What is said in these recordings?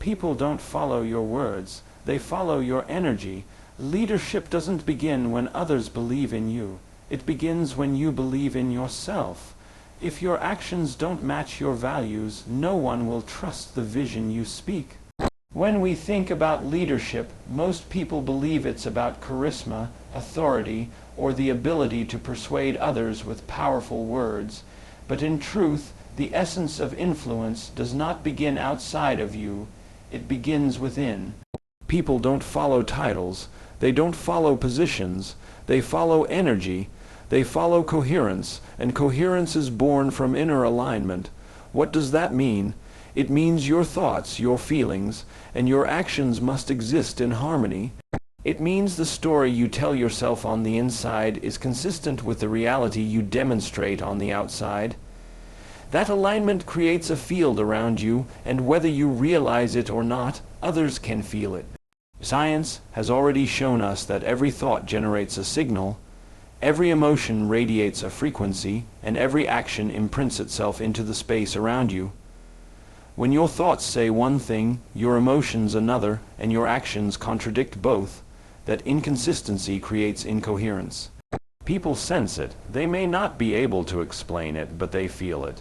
People don't follow your words, they follow your energy. Leadership doesn't begin when others believe in you. It begins when you believe in yourself. If your actions don't match your values, no one will trust the vision you speak. When we think about leadership, most people believe it's about charisma, authority, or the ability to persuade others with powerful words. But in truth, the essence of influence does not begin outside of you, it begins within. People don't follow titles, they don't follow positions, they follow energy, they follow coherence, and coherence is born from inner alignment. What does that mean? It means your thoughts, your feelings, and your actions must exist in harmony. It means the story you tell yourself on the inside is consistent with the reality you demonstrate on the outside. That alignment creates a field around you, and whether you realize it or not, others can feel it. Science has already shown us that every thought generates a signal, every emotion radiates a frequency, and every action imprints itself into the space around you. When your thoughts say one thing, your emotions another, and your actions contradict both, that inconsistency creates incoherence. People sense it. They may not be able to explain it, but they feel it.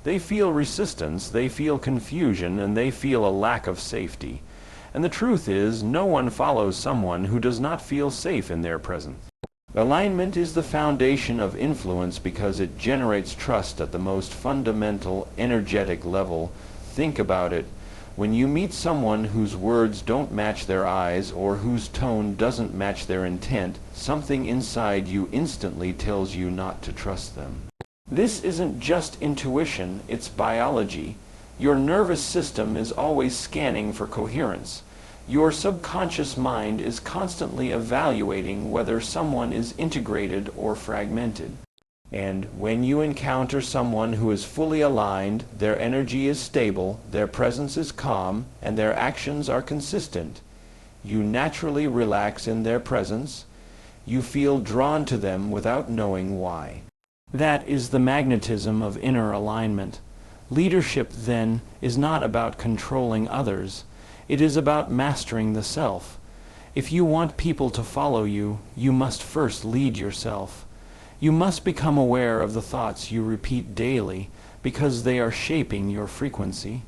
They feel resistance, they feel confusion, and they feel a lack of safety. And the truth is, no one follows someone who does not feel safe in their presence. Alignment is the foundation of influence because it generates trust at the most fundamental, energetic level. Think about it. When you meet someone whose words don't match their eyes or whose tone doesn't match their intent, something inside you instantly tells you not to trust them. This isn't just intuition, it's biology. Your nervous system is always scanning for coherence. Your subconscious mind is constantly evaluating whether someone is integrated or fragmented. And when you encounter someone who is fully aligned, their energy is stable, their presence is calm, and their actions are consistent, you naturally relax in their presence. You feel drawn to them without knowing why. That is the magnetism of inner alignment. Leadership, then, is not about controlling others. It is about mastering the self. If you want people to follow you, you must first lead yourself. You must become aware of the thoughts you repeat daily, because they are shaping your frequency.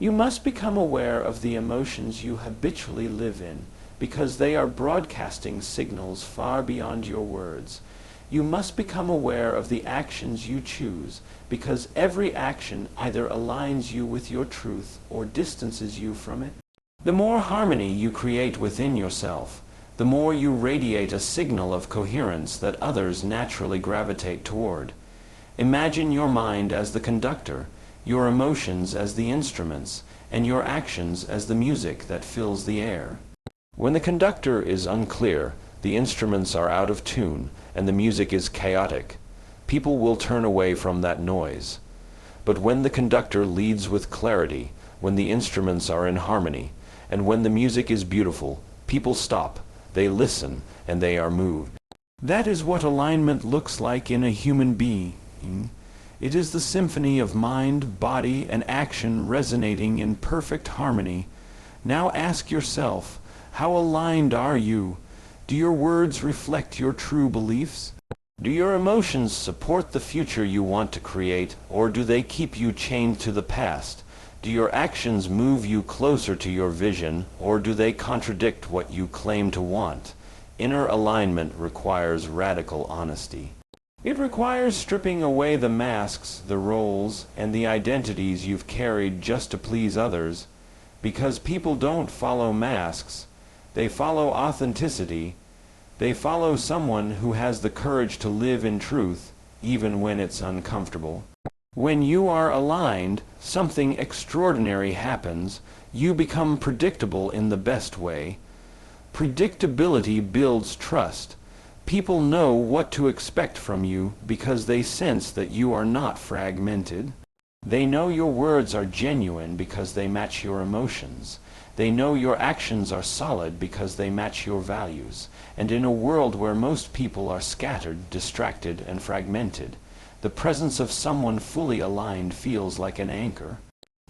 You must become aware of the emotions you habitually live in, because they are broadcasting signals far beyond your words. You must become aware of the actions you choose, because every action either aligns you with your truth or distances you from it. The more harmony you create within yourself, the more you radiate a signal of coherence that others naturally gravitate toward. Imagine your mind as the conductor, your emotions as the instruments, and your actions as the music that fills the air. When the conductor is unclear, the instruments are out of tune, and the music is chaotic, people will turn away from that noise. But when the conductor leads with clarity, when the instruments are in harmony, and when the music is beautiful, people stop, they listen, and they are moved. That is what alignment looks like in a human being. It is the symphony of mind, body, and action resonating in perfect harmony. Now ask yourself, how aligned are you? Do your words reflect your true beliefs? Do your emotions support the future you want to create, or do they keep you chained to the past? Do your actions move you closer to your vision, or do they contradict what you claim to want? Inner alignment requires radical honesty. It requires stripping away the masks, the roles, and the identities you've carried just to please others, because people don't follow masks. They follow authenticity. They follow someone who has the courage to live in truth, even when it's uncomfortable. When you are aligned, something extraordinary happens. You become predictable in the best way. Predictability builds trust. People know what to expect from you because they sense that you are not fragmented. They know your words are genuine because they match your emotions. They know your actions are solid because they match your values. And in a world where most people are scattered, distracted, and fragmented, the presence of someone fully aligned feels like an anchor.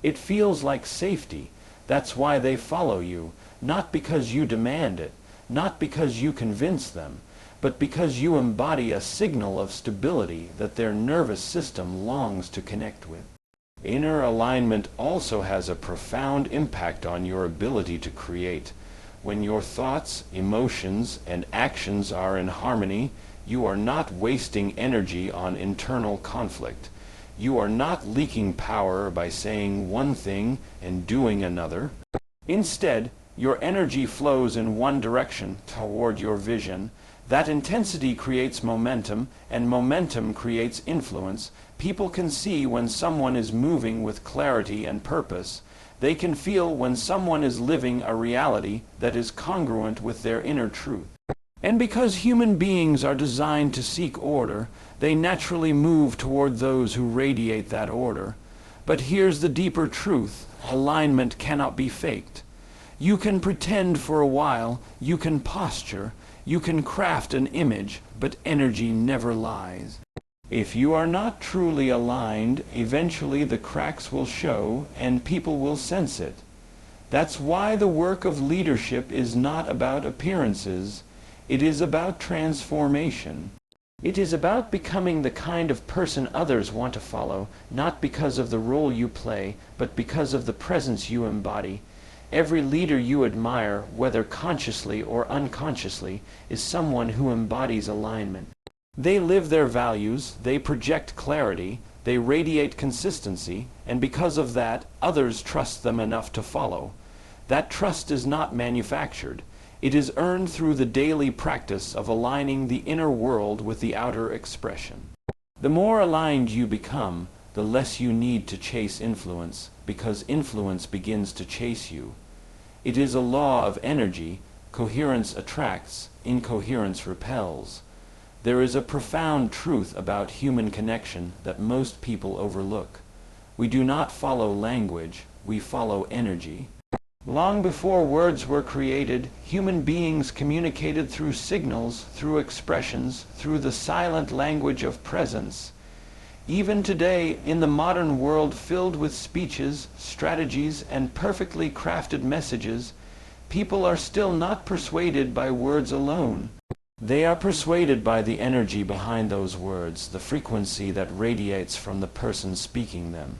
It feels like safety, That's why they follow you, not because you demand it, not because you convince them, but because you embody a signal of stability that their nervous system longs to connect with. Inner alignment also has a profound impact on your ability to create. When your thoughts, emotions, and actions are in harmony, you are not wasting energy on internal conflict. You are not leaking power by saying one thing and doing another. Instead, your energy flows in one direction toward your vision. That intensity creates momentum, and momentum creates influence. People can see when someone is moving with clarity and purpose. They can feel when someone is living a reality that is congruent with their inner truth. And because human beings are designed to seek order, they naturally move toward those who radiate that order. But here's the deeper truth: alignment cannot be faked. You can pretend for a while, you can posture, you can craft an image, but energy never lies. If you are not truly aligned, eventually the cracks will show and people will sense it. That's why the work of leadership is not about appearances. It is about transformation. It is about becoming the kind of person others want to follow, not because of the role you play, but because of the presence you embody. Every leader you admire, whether consciously or unconsciously, is someone who embodies alignment. They live their values, they project clarity, they radiate consistency, and because of that, others trust them enough to follow. That trust is not manufactured. It is earned through the daily practice of aligning the inner world with the outer expression. The more aligned you become, the less you need to chase influence, because influence begins to chase you. It is a law of energy. Coherence attracts, incoherence repels. There is a profound truth about human connection that most people overlook. We do not follow language, we follow energy. Long before words were created, human beings communicated through signals, through expressions, through the silent language of presence. Even today, in the modern world filled with speeches, strategies, and perfectly crafted messages, people are still not persuaded by words alone. They are persuaded by the energy behind those words, the frequency that radiates from the person speaking them.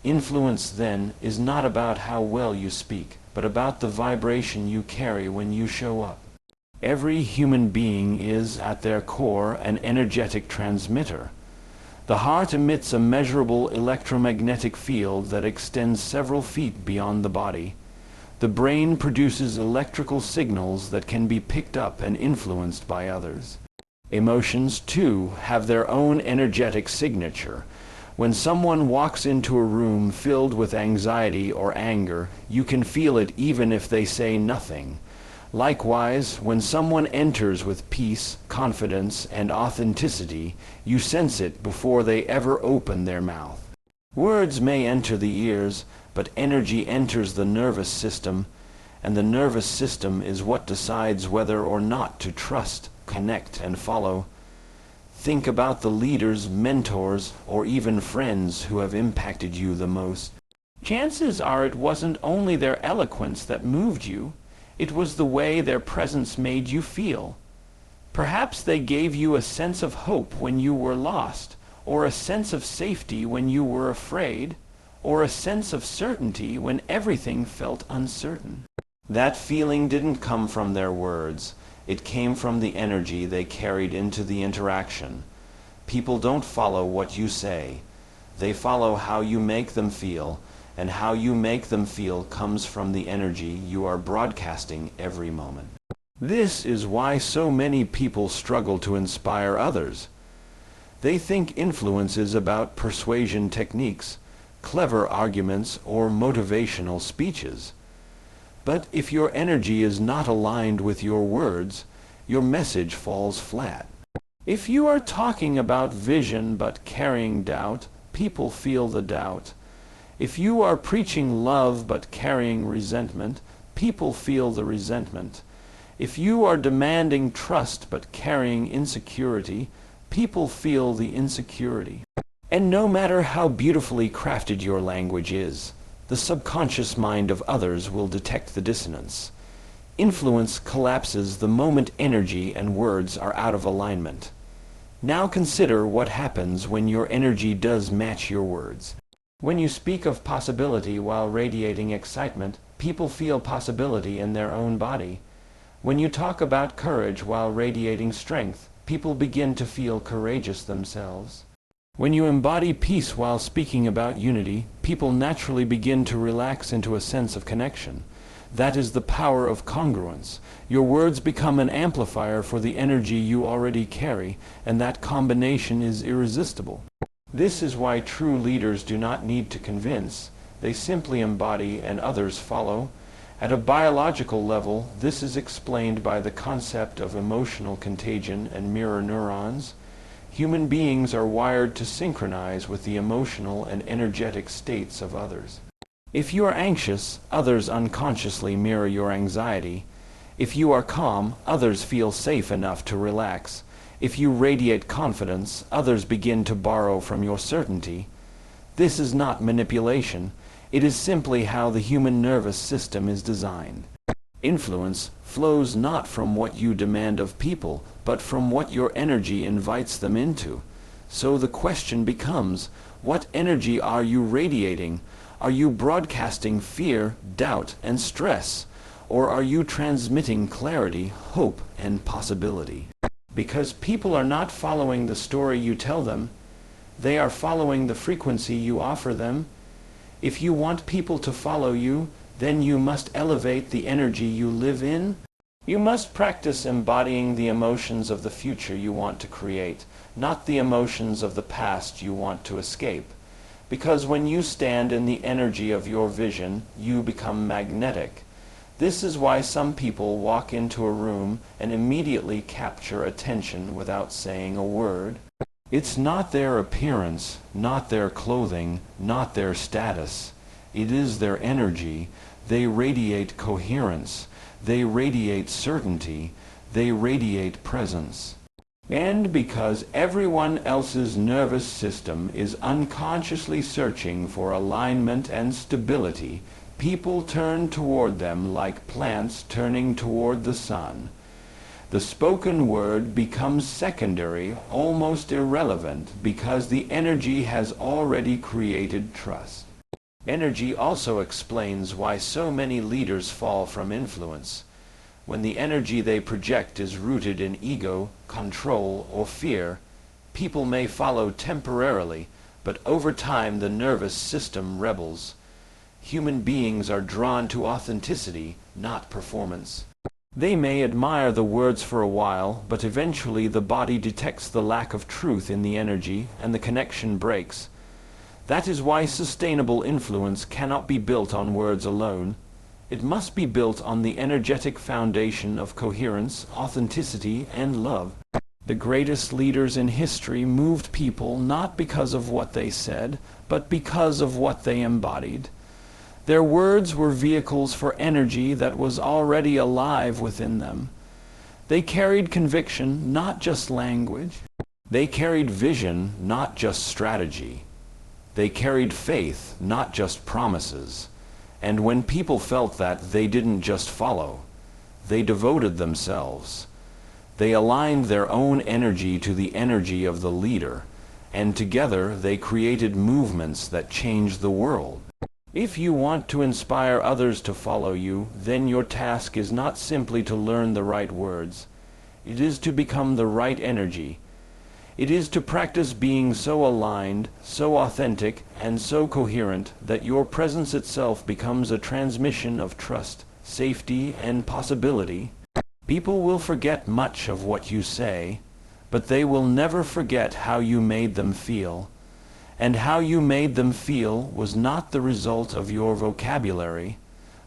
Influence, then, is not about how well you speak, but about the vibration you carry when you show up. Every human being is, at their core, an energetic transmitter. The heart emits a measurable electromagnetic field that extends several feet beyond the body. The brain produces electrical signals that can be picked up and influenced by others. Emotions, too, have their own energetic signature. When someone walks into a room filled with anxiety or anger, you can feel it even if they say nothing. Likewise, when someone enters with peace, confidence, and authenticity, you sense it before they ever open their mouth. Words may enter the ears, but energy enters the nervous system, and the nervous system is what decides whether or not to trust, connect, and follow. Think about the leaders, mentors, or even friends who have impacted you the most. Chances are it wasn't only their eloquence that moved you, it was the way their presence made you feel. Perhaps they gave you a sense of hope when you were lost, or a sense of safety when you were afraid, or a sense of certainty when everything felt uncertain. That feeling didn't come from their words. It came from the energy they carried into the interaction. People don't follow what you say. They follow how you make them feel, and how you make them feel comes from the energy you are broadcasting every moment. This is why so many people struggle to inspire others. They think influence is about persuasion techniques, clever arguments, or motivational speeches. But if your energy is not aligned with your words, your message falls flat. If you are talking about vision but carrying doubt, people feel the doubt. If you are preaching love but carrying resentment, people feel the resentment. If you are demanding trust but carrying insecurity, people feel the insecurity. And no matter how beautifully crafted your language is, The subconscious mind of others will detect the dissonance. Influence collapses the moment energy and words are out of alignment. Now consider what happens when your energy does match your words. When you speak of possibility while radiating excitement, people feel possibility in their own body. When you talk about courage while radiating strength, people begin to feel courageous themselves. When you embody peace while speaking about unity, people naturally begin to relax into a sense of connection. That is the power of congruence. Your words become an amplifier for the energy you already carry, and that combination is irresistible. This is why true leaders do not need to convince. They simply embody and others follow. At a biological level, this is explained by the concept of emotional contagion and mirror neurons. Human beings are wired to synchronize with the emotional and energetic states of others. If you are anxious, others unconsciously mirror your anxiety. If you are calm, others feel safe enough to relax. If you radiate confidence, others begin to borrow from your certainty. This is not manipulation. It is simply how the human nervous system is designed. Influence flows not from what you demand of people, but from what your energy invites them into. So the question becomes, what energy are you radiating? Are you broadcasting fear, doubt, and stress? Or are you transmitting clarity, hope, and possibility? Because people are not following the story you tell them, they are following the frequency you offer them. If you want people to follow you, then you must elevate the energy you live in. You must practice embodying the emotions of the future you want to create, not the emotions of the past you want to escape. Because when you stand in the energy of your vision, you become magnetic. This is why some people walk into a room and immediately capture attention without saying a word. It's not their appearance, not their clothing, not their status. It is their energy. They radiate coherence. They radiate certainty. They radiate presence. And because everyone else's nervous system is unconsciously searching for alignment and stability, people turn toward them like plants turning toward the sun. The spoken word becomes secondary, almost irrelevant, because the energy has already created trust. Energy also explains why so many leaders fall from influence. When the energy they project is rooted in ego, control, or fear, people may follow temporarily, but over time the nervous system rebels. Human beings are drawn to authenticity, not performance. They may admire the words for a while, but eventually the body detects the lack of truth in the energy, and the connection breaks. That is why sustainable influence cannot be built on words alone. It must be built on the energetic foundation of coherence, authenticity, and love. The greatest leaders in history moved people not because of what they said, but because of what they embodied. Their words were vehicles for energy that was already alive within them. They carried conviction, not just language. They carried vision, not just strategy. They carried faith, not just promises. And when people felt that, they didn't just follow. They devoted themselves. They aligned their own energy to the energy of the leader, and together they created movements that changed the world. If you want to inspire others to follow you, then your task is not simply to learn the right words. It is to become the right energy. It is to practice being so aligned, so authentic, and so coherent that your presence itself becomes a transmission of trust, safety, and possibility. People will forget much of what you say, but they will never forget how you made them feel. And how you made them feel was not the result of your vocabulary,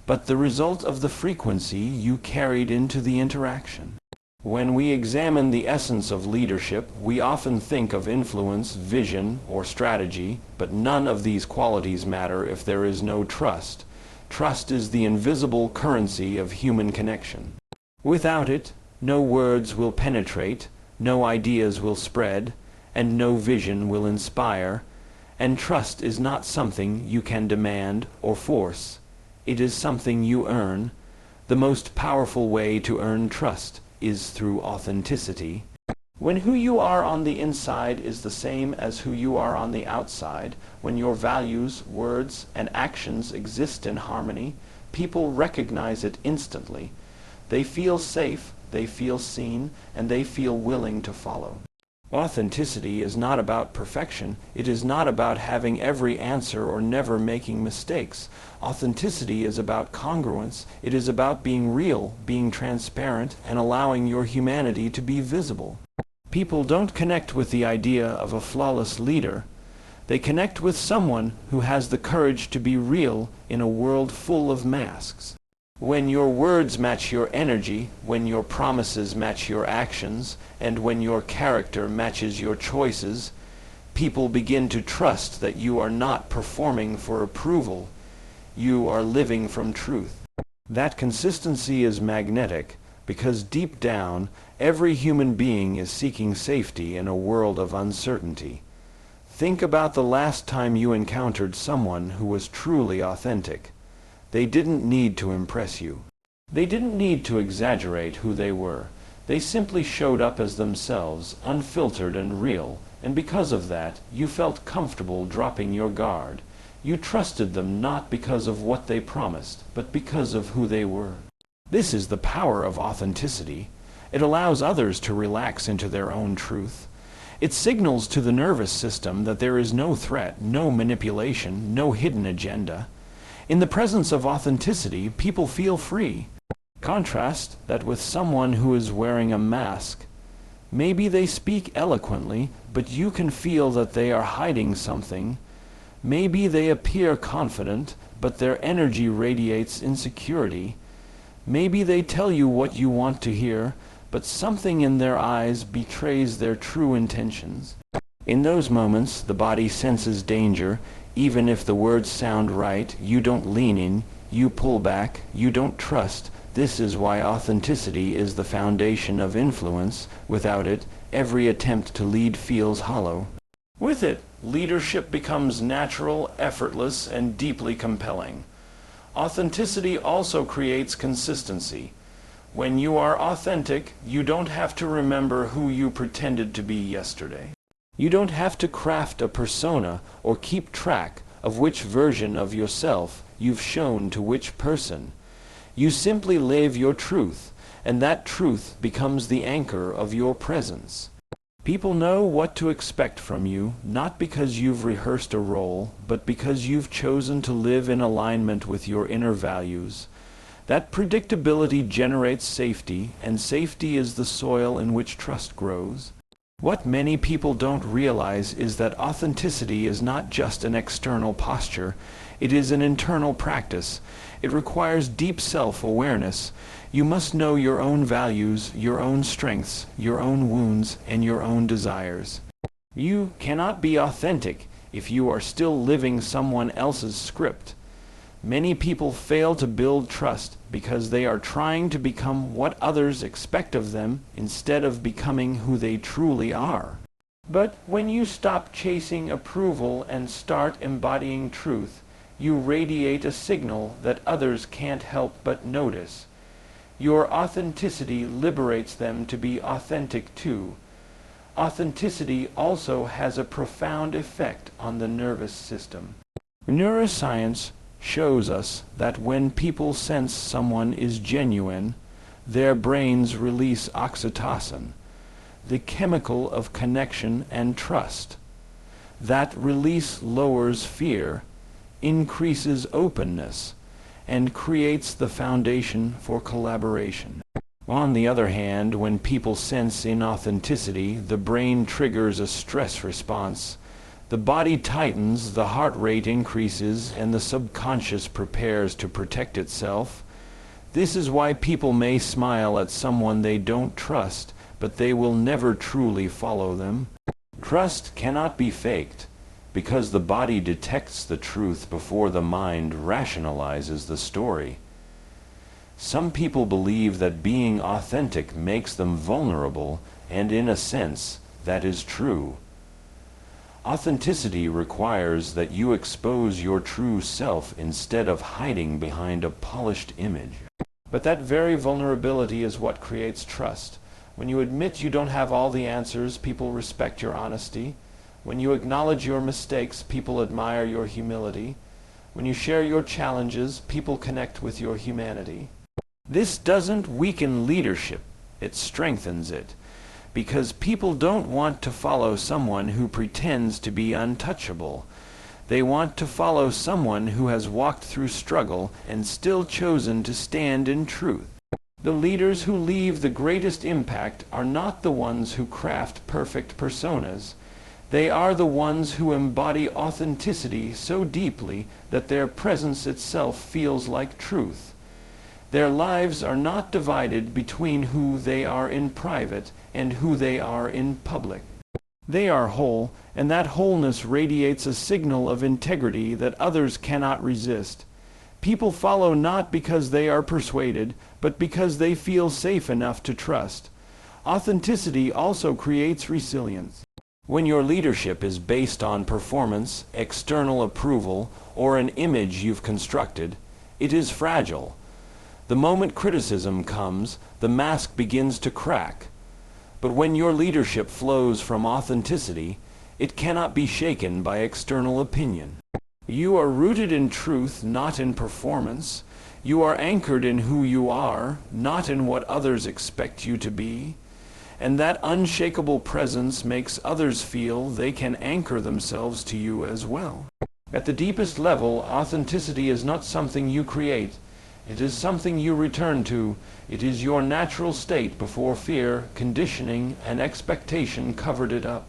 but the result of the frequency you carried into the interaction. When we examine the essence of leadership, we often think of influence, vision, or strategy, but none of these qualities matter if there is no trust. Trust is the invisible currency of human connection. Without it, no words will penetrate, no ideas will spread, and no vision will inspire. And trust is not something you can demand or force. It is something you earn. The most powerful way to earn trust is through authenticity. When who you are on the inside is the same as who you are on the outside, when your values, words, and actions exist in harmony, people recognize it instantly. They feel safe, they feel seen, and they feel willing to follow. Authenticity is not about perfection. It is not about having every answer or never making mistakes. Authenticity is about congruence. It is about being real, being transparent, and allowing your humanity to be visible. People don't connect with the idea of a flawless leader. They connect with someone who has the courage to be real in a world full of masks. When your words match your energy, when your promises match your actions, and when your character matches your choices, people begin to trust that you are not performing for approval. You are living from truth. That consistency is magnetic because deep down, every human being is seeking safety in a world of uncertainty. Think about the last time you encountered someone who was truly authentic. They didn't need to impress you. They didn't need to exaggerate who they were. They simply showed up as themselves, unfiltered and real, and because of that, you felt comfortable dropping your guard. You trusted them not because of what they promised, but because of who they were. This is the power of authenticity. It allows others to relax into their own truth. It signals to the nervous system that there is no threat, no manipulation, no hidden agenda. In the presence of authenticity, people feel free. Contrast that with someone who is wearing a mask. Maybe they speak eloquently, but you can feel that they are hiding something. Maybe they appear confident, but their energy radiates insecurity. Maybe they tell you what you want to hear, but something in their eyes betrays their true intentions. In those moments, the body senses danger. Even if the words sound right, you don't lean in, you pull back, you don't trust. This is why authenticity is the foundation of influence. Without it, every attempt to lead feels hollow. With it, leadership becomes natural, effortless, and deeply compelling. Authenticity also creates consistency. When you are authentic, you don't have to remember who you pretended to be yesterday. You don't have to craft a persona or keep track of which version of yourself you've shown to which person. You simply live your truth, and that truth becomes the anchor of your presence. People know what to expect from you, not because you've rehearsed a role, but because you've chosen to live in alignment with your inner values. That predictability generates safety, and safety is the soil in which trust grows. What many people don't realize is that authenticity is not just an external posture. It is an internal practice. It requires deep self-awareness. You must know your own values, your own strengths, your own wounds, and your own desires. You cannot be authentic if you are still living someone else's script. Many people fail to build trust because they are trying to become what others expect of them instead of becoming who they truly are. But when you stop chasing approval and start embodying truth, you radiate a signal that others can't help but notice. Your authenticity liberates them to be authentic too. Authenticity also has a profound effect on the nervous system. Neuroscience shows us that when people sense someone is genuine, their brains release oxytocin, the chemical of connection and trust. That release lowers fear, increases openness, and creates the foundation for collaboration. On the other hand, when people sense inauthenticity, the brain triggers a stress response. The body tightens, the heart rate increases, and the subconscious prepares to protect itself. This is why people may smile at someone they don't trust, but they will never truly follow them. Trust cannot be faked, because the body detects the truth before the mind rationalizes the story. Some people believe that being authentic makes them vulnerable, and in a sense, that is true. Authenticity requires that you expose your true self instead of hiding behind a polished image. But that very vulnerability is what creates trust. When you admit you don't have all the answers, people respect your honesty. When you acknowledge your mistakes, people admire your humility. When you share your challenges, people connect with your humanity. This doesn't weaken leadership, it strengthens it. Because people don't want to follow someone who pretends to be untouchable. They want to follow someone who has walked through struggle and still chosen to stand in truth. The leaders who leave the greatest impact are not the ones who craft perfect personas. They are the ones who embody authenticity so deeply that their presence itself feels like truth. Their lives are not divided between who they are in private and who they are in public. They are whole, and that wholeness radiates a signal of integrity that others cannot resist. People follow not because they are persuaded, but because they feel safe enough to trust. Authenticity also creates resilience. When your leadership is based on performance, external approval, or an image you've constructed, it is fragile. The moment criticism comes, the mask begins to crack. But when your leadership flows from authenticity, it cannot be shaken by external opinion. You are rooted in truth, not in performance. You are anchored in who you are, not in what others expect you to be. And that unshakable presence makes others feel they can anchor themselves to you as well. At the deepest level, authenticity is not something you create. It is something you return to. It is your natural state before fear, conditioning, and expectation covered it up.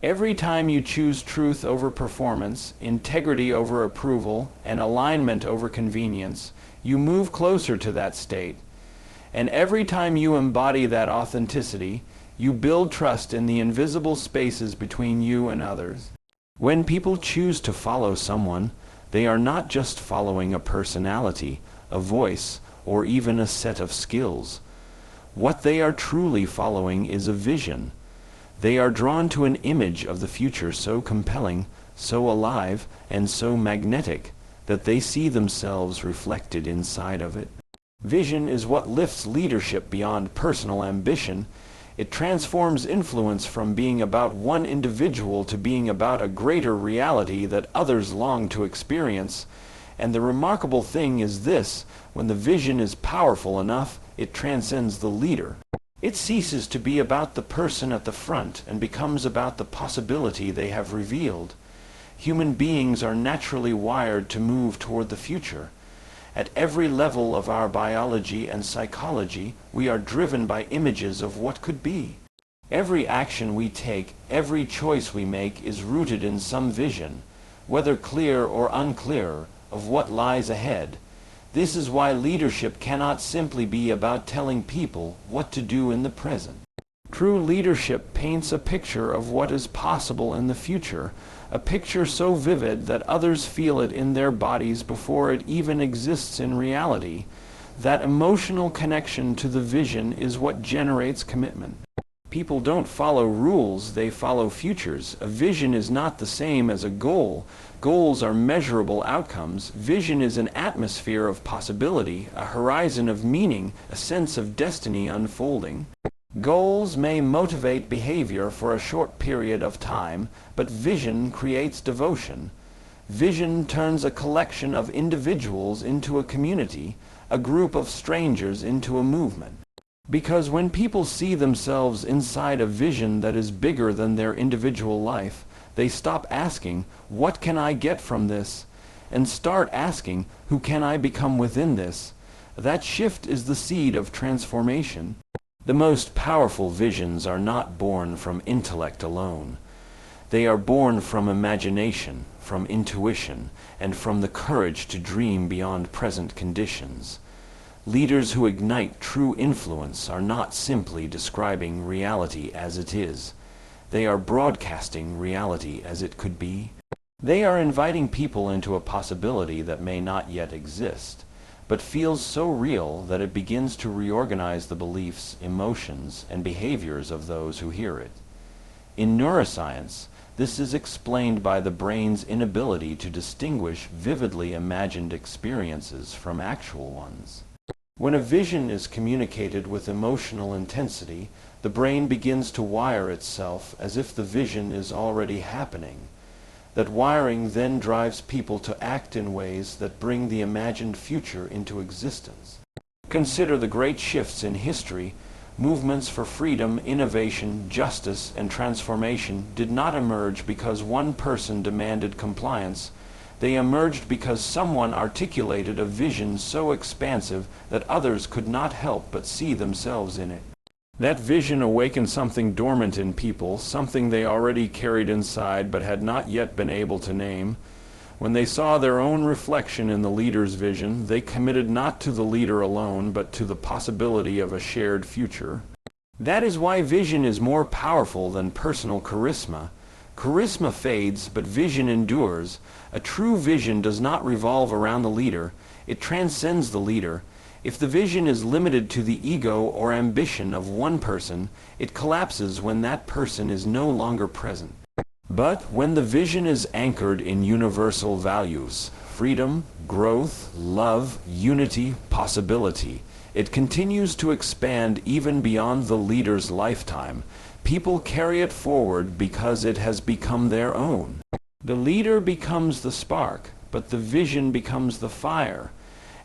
Every time you choose truth over performance, integrity over approval, and alignment over convenience, you move closer to that state. And every time you embody that authenticity, you build trust in the invisible spaces between you and others. When people choose to follow someone, they are not just following a personality, a voice, or even a set of skills. What they are truly following is a vision. They are drawn to an image of the future so compelling, so alive, and so magnetic that they see themselves reflected inside of it. Vision is what lifts leadership beyond personal ambition. It transforms influence from being about one individual to being about a greater reality that others long to experience. And the remarkable thing is this: when the vision is powerful enough, it transcends the leader. It ceases to be about the person at the front and becomes about the possibility they have revealed. Human beings are naturally wired to move toward the future. At every level of our biology and psychology, we are driven by images of what could be. Every action we take, every choice we make is rooted in some vision, whether clear or unclear, of what lies ahead. This is why leadership cannot simply be about telling people what to do in the present. True leadership paints a picture of what is possible in the future, a picture so vivid that others feel it in their bodies before it even exists in reality. That emotional connection to the vision is what generates commitment. People don't follow rules, they follow futures. A vision is not the same as a goal. Goals are measurable outcomes. Vision is an atmosphere of possibility, a horizon of meaning, a sense of destiny unfolding. Goals may motivate behavior for a short period of time, but vision creates devotion. Vision turns a collection of individuals into a community, a group of strangers into a movement. Because when people see themselves inside a vision that is bigger than their individual life, they stop asking, "What can I get from this?" and start asking, "Who can I become within this?" That shift is the seed of transformation. The most powerful visions are not born from intellect alone. They are born from imagination, from intuition, and from the courage to dream beyond present conditions. Leaders who ignite true influence are not simply describing reality as it is. They are broadcasting reality as it could be. They are inviting people into a possibility that may not yet exist, but feels so real that it begins to reorganize the beliefs, emotions, and behaviors of those who hear it. In neuroscience, This is explained by the brain's inability to distinguish vividly imagined experiences from actual ones. When a vision is communicated with emotional intensity, the brain begins to wire itself as if the vision is already happening. That wiring then drives people to act in ways that bring the imagined future into existence. Consider the great shifts in history. Movements for freedom, innovation, justice, and transformation did not emerge because one person demanded compliance. They emerged because someone articulated a vision so expansive that others could not help but see themselves in it. That vision awakened something dormant in people, something they already carried inside but had not yet been able to name. When they saw their own reflection in the leader's vision, they committed not to the leader alone, but to the possibility of a shared future. That is why vision is more powerful than personal charisma. Charisma fades, but vision endures. A true vision does not revolve around the leader. It transcends the leader. If the vision is limited to the ego or ambition of one person, it collapses when that person is no longer present. But when the vision is anchored in universal values, freedom, growth, love, unity, possibility, it continues to expand even beyond the leader's lifetime. People carry it forward because it has become their own. The leader becomes the spark, but the vision becomes the fire.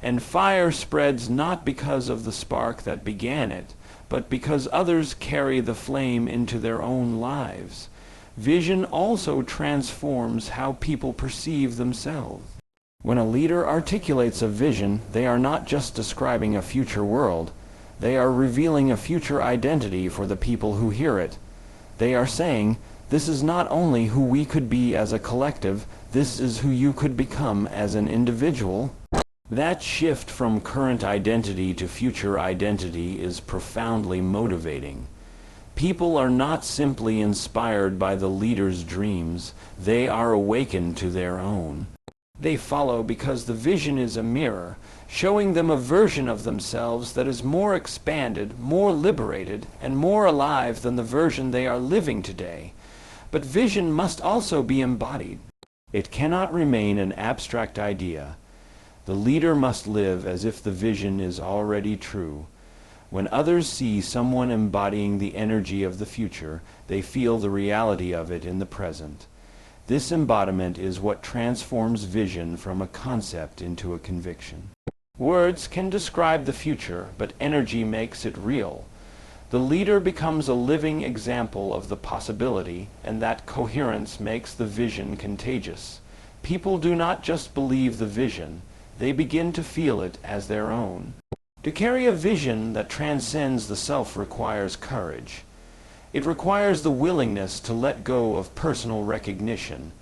And fire spreads not because of the spark that began it, but because others carry the flame into their own lives. Vision also transforms how people perceive themselves. When a leader articulates a vision, they are not just describing a future world. They are revealing a future identity for the people who hear it. They are saying, this is not only who we could be as a collective, this is who you could become as an individual. That shift from current identity to future identity is profoundly motivating. People are not simply inspired by the leader's dreams, they are awakened to their own. They follow because the vision is a mirror, showing them a version of themselves that is more expanded, more liberated, and more alive than the version they are living today. But vision must also be embodied. It cannot remain an abstract idea. The leader must live as if the vision is already true. When others see someone embodying the energy of the future, they feel the reality of it in the present. This embodiment is what transforms vision from a concept into a conviction. Words can describe the future, but energy makes it real. The leader becomes a living example of the possibility, and that coherence makes the vision contagious. People do not just believe the vision, they begin to feel it as their own. To carry a vision that transcends the self requires courage. It requires the willingness to let go of personal recognition,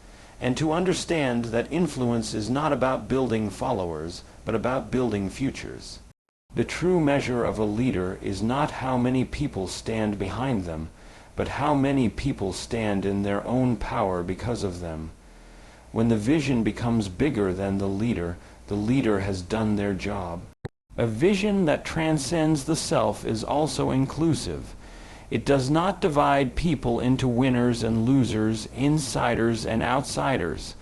and to understand that influence is not about building followers, but about building futures. The true measure of a leader is not how many people stand behind them, but how many people stand in their own power because of them. When the vision becomes bigger than the leader has done their job. A vision that transcends the self is also inclusive. It does not divide people into winners and losers, insiders and outsiders.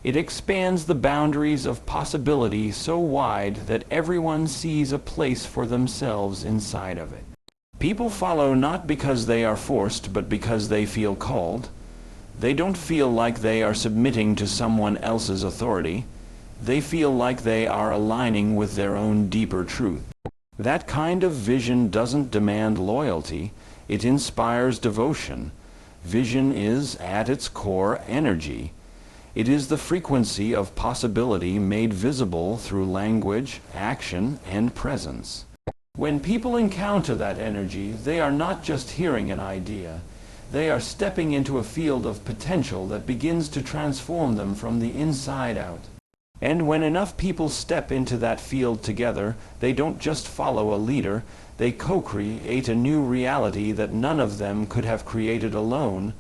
It expands the boundaries of possibility so wide that everyone sees a place for themselves inside of it. People follow not because they are forced, but because they feel called. They don't feel like they are submitting to someone else's authority. They feel like they are aligning with their own deeper truth. That kind of vision doesn't demand loyalty, it inspires devotion. Vision is, at its core, energy. It is the frequency of possibility made visible through language, action, and presence. When people encounter that energy, they are not just hearing an idea. They are stepping into a field of potential that begins to transform them from the inside out. And when enough people step into that field together, they don't just follow a leader, they co-create a new reality that none of them could have created alone.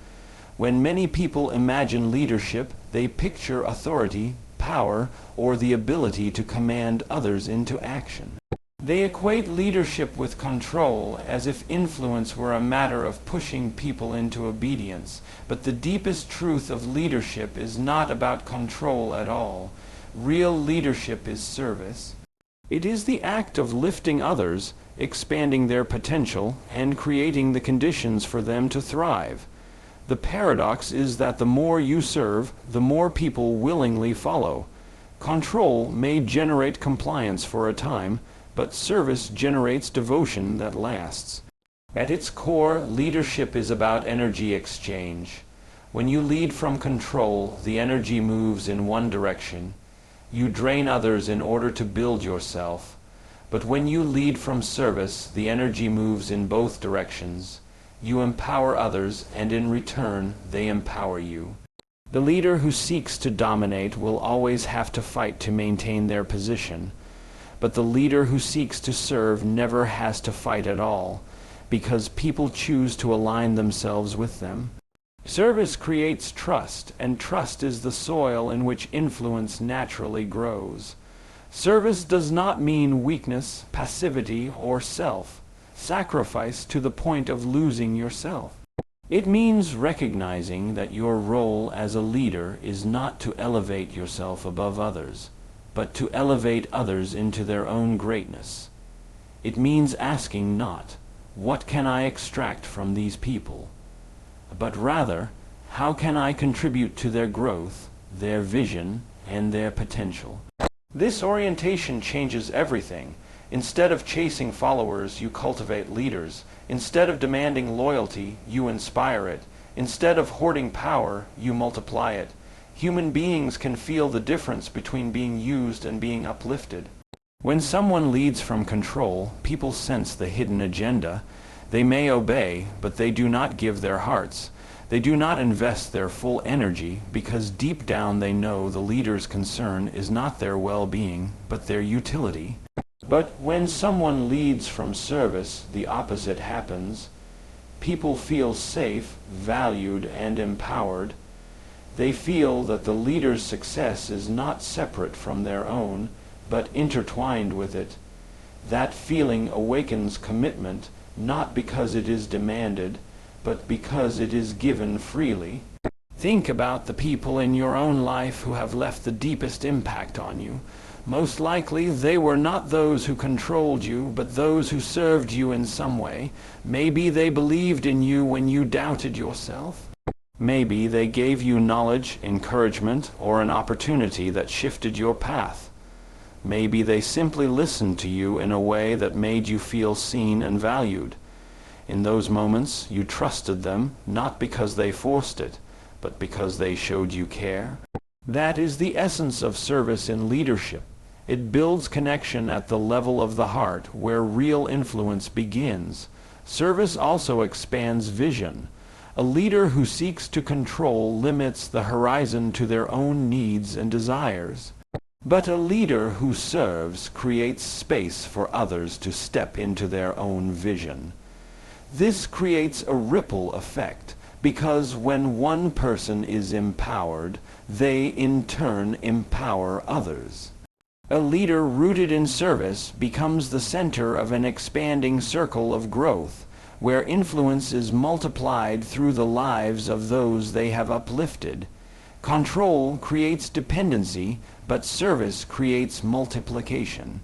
When many people imagine leadership, they picture authority, power, or the ability to command others into action. They equate leadership with control, as if influence were a matter of pushing people into obedience. But the deepest truth of leadership is not about control at all. Real leadership is service. It is the act of lifting others, expanding their potential, and creating the conditions for them to thrive. The paradox is that the more you serve, the more people willingly follow. Control may generate compliance for a time, but service generates devotion that lasts. At its core, leadership is about energy exchange. When you lead from control, the energy moves in one direction. You drain others in order to build yourself. But when you lead from service, the energy moves in both directions. You empower others, and in return, they empower you. The leader who seeks to dominate will always have to fight to maintain their position. But the leader who seeks to serve never has to fight at all, because people choose to align themselves with them. Service creates trust, and trust is the soil in which influence naturally grows. Service does not mean weakness, passivity, or self-sacrifice to the point of losing yourself. It means recognizing that your role as a leader is not to elevate yourself above others, but to elevate others into their own greatness. It means asking not, "What can I extract from these people?" but rather, "How can I contribute to their growth, their vision, and their potential?" This orientation changes everything. Instead of chasing followers, you cultivate leaders. Instead of demanding loyalty, you inspire it. Instead of hoarding power, you multiply it. Human beings can feel the difference between being used and being uplifted. When someone leads from control, people sense the hidden agenda. They may obey, but they do not give their hearts. They do not invest their full energy, because deep down they know the leader's concern is not their well-being, but their utility. But when someone leads from service, the opposite happens. People feel safe, valued, and empowered. They feel that the leader's success is not separate from their own, but intertwined with it. That feeling awakens commitment, not because it is demanded, but because it is given freely. Think about the people in your own life who have left the deepest impact on you. Most likely they were not those who controlled you, but those who served you in some way. Maybe they believed in you when you doubted yourself. Maybe they gave you knowledge, encouragement, or an opportunity that shifted your path. Maybe they simply listened to you in a way that made you feel seen and valued. In those moments, you trusted them, not because they forced it, but because they showed you care. That is the essence of service in leadership. It builds connection at the level of the heart, where real influence begins. Service also expands vision. A leader who seeks to control limits the horizon to their own needs and desires. But a leader who serves creates space for others to step into their own vision. This creates a ripple effect, because when one person is empowered, they in turn empower others. A leader rooted in service becomes the center of an expanding circle of growth, where influence is multiplied through the lives of those they have uplifted. Control creates dependency, but service creates multiplication.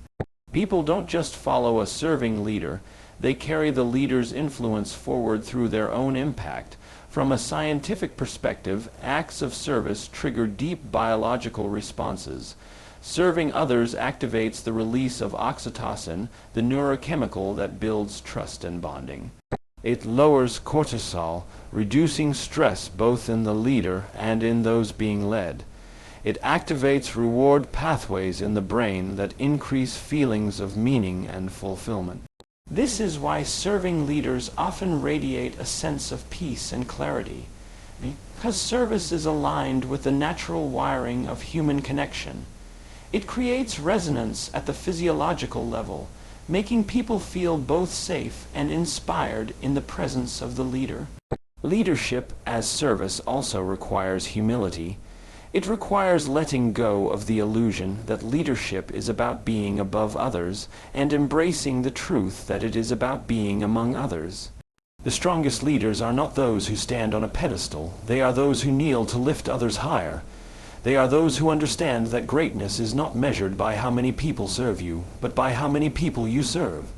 People don't just follow a serving leader, they carry the leader's influence forward through their own impact. From a scientific perspective, acts of service trigger deep biological responses. Serving others activates the release of oxytocin, the neurochemical that builds trust and bonding. It lowers cortisol, reducing stress both in the leader and in those being led. It activates reward pathways in the brain that increase feelings of meaning and fulfillment. This is why serving leaders often radiate a sense of peace and clarity, because service is aligned with the natural wiring of human connection. It creates resonance at the physiological level, making people feel both safe and inspired in the presence of the leader. Leadership as service also requires humility. It requires letting go of the illusion that leadership is about being above others and embracing the truth that it is about being among others. The strongest leaders are not those who stand on a pedestal. They are those who kneel to lift others higher. They are those who understand that greatness is not measured by how many people serve you, but by how many people you serve.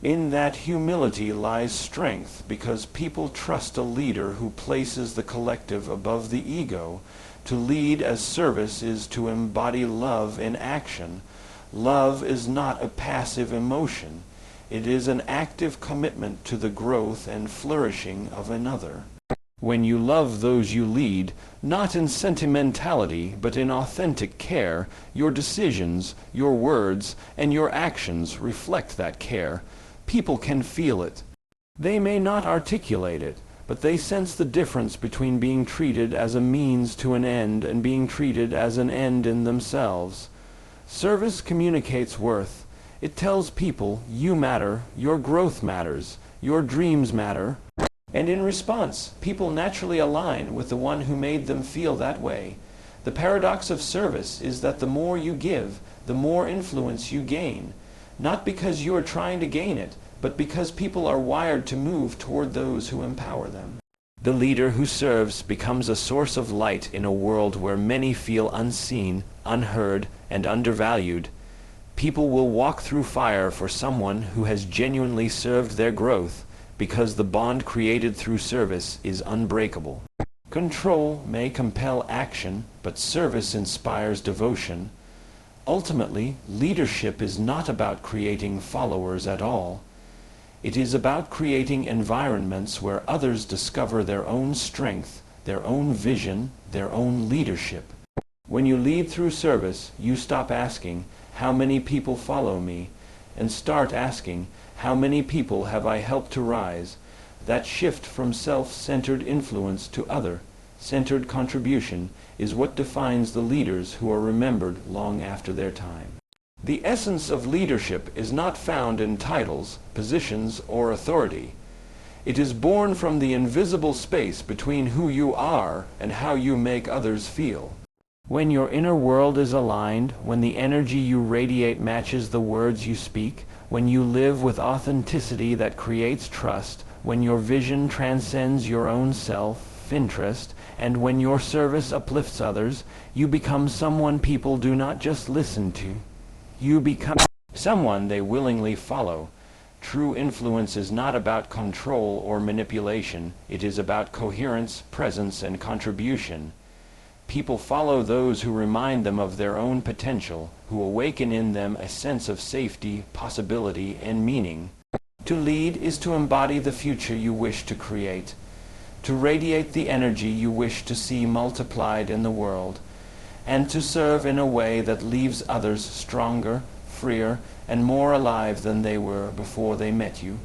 In that humility lies strength, because people trust a leader who places the collective above the ego. To lead as service is to embody love in action. Love is not a passive emotion. It is an active commitment to the growth and flourishing of another. When you love those you lead, not in sentimentality, but in authentic care, your decisions, your words, and your actions reflect that care. People can feel it. They may not articulate it, but they sense the difference between being treated as a means to an end and being treated as an end in themselves. Service communicates worth. It tells people, you matter, your growth matters, your dreams matter. And in response, people naturally align with the one who made them feel that way. The paradox of service is that the more you give, the more influence you gain. Not because you are trying to gain it, but because people are wired to move toward those who empower them. The leader who serves becomes a source of light in a world where many feel unseen, unheard, and undervalued. People will walk through fire for someone who has genuinely served their growth, because the bond created through service is unbreakable. Control may compel action, but service inspires devotion. Ultimately, leadership is not about creating followers at all. It is about creating environments where others discover their own strength, their own vision, their own leadership. When you lead through service, you stop asking, how many people follow me? And start asking, how many people have I helped to rise? That shift from self-centered influence to other-centered contribution is what defines the leaders who are remembered long after their time. The essence of leadership is not found in titles, positions, or authority. It is born from the invisible space between who you are and how you make others feel. When your inner world is aligned, when the energy you radiate matches the words you speak, when you live with authenticity that creates trust, when your vision transcends your own self-interest, and when your service uplifts others, you become someone people do not just listen to. You become someone they willingly follow. True influence is not about control or manipulation. It is about coherence, presence, and contribution. People follow those who remind them of their own potential, who awaken in them a sense of safety, possibility, and meaning. To lead is to embody the future you wish to create, to radiate the energy you wish to see multiplied in the world, and to serve in a way that leaves others stronger, freer, and more alive than they were before they met you.